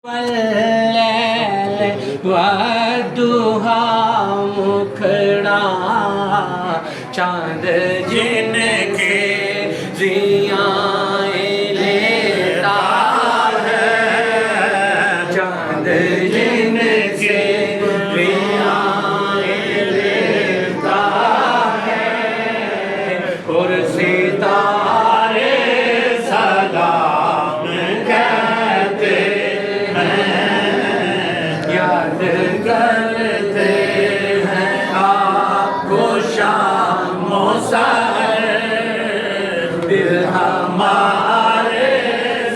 واللیل والضحیٰ مکھڑا چاند جن کے ضیائیں لیتا ہے، چاند جن کے ضیائیں لیتا ہے، اور ستارے سلام کہتے یاد کرتے ہیں آپ کو شام و سحر، دل ہمارے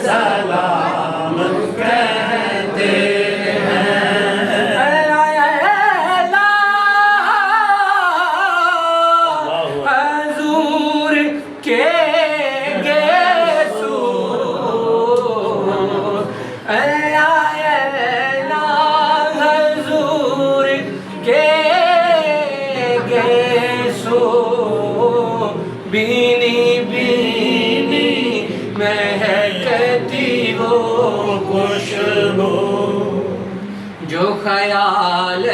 سلام کہتے ہیں۔ حضور کے گیسو بینی بینی مہکتی وہ خوشبو، جو خیال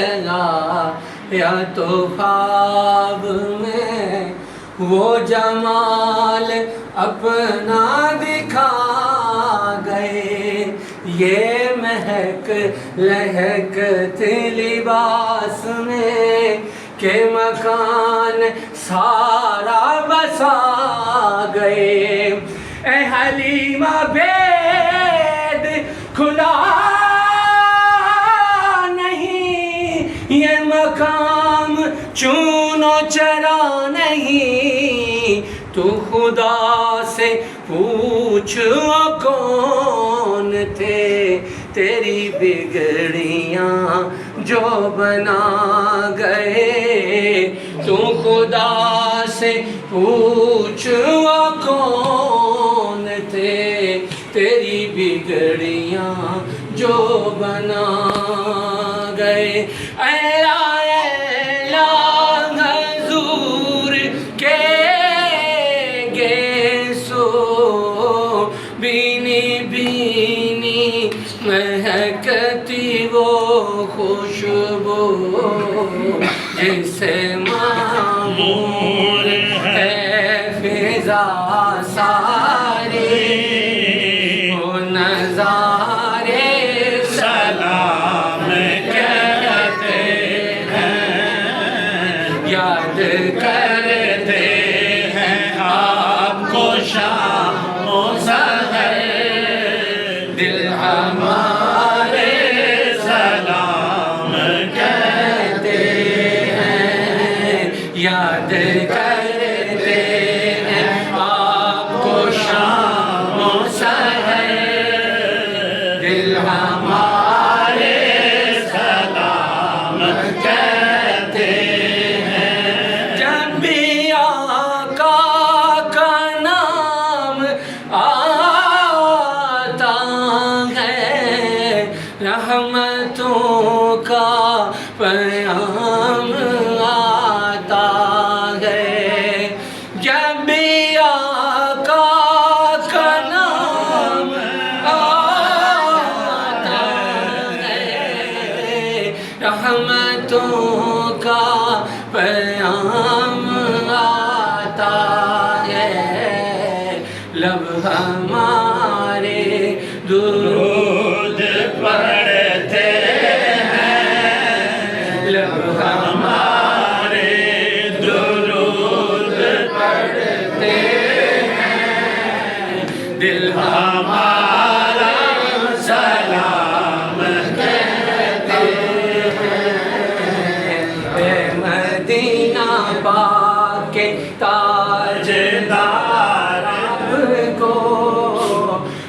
یا تو خواب میں وہ جمال اپنا دکھا گئے، یہ مہک لہکتے لباس میں کہ مکان سارا بسا گئے۔ اے حلیمہ بید کھلا نہیں، یہ مقام چون و چرا نہیں، تو خدا سے پوچھ وہ کون تھے تیری بگڑیاں جو بنا گئے، تو خدا سے پوچھ وہ کون تھے تیری بگڑیاں جو بنا گئے۔ اے حضور کے گیسو بینی بینی مہکتی وہ خوشبو، جسے معمور ہے فضا ساری، وہ نظارے سلام کہتے ہیں، یاد کرتے ہیں آپ کو شام و سحر، دل ہمارے سلام کہتے ہیں، یاد کرتے ہیں آپ کو شام و سحر، دل ہمارے سلام کہتے ہیں۔ جب بھی آقا کا نام آتا ہے، رحمتوں کا پیام آتا ہے، جب بھی آقا کا نام آتا ہے، رحمتوں کا پیام آتا ہے، لب ہمارے درود پڑھتے ہیں، لب ہمارے درود پڑھتے ہیں، دل ہمارا سلام کہتے ہیں۔ اے مدینہ پاک کے تاجدار آپ کو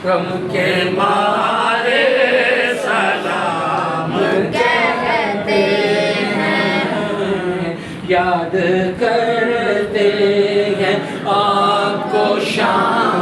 غم کے مارے سلام کہتے ہیں، یاد کرتے ہیں آپ کو شام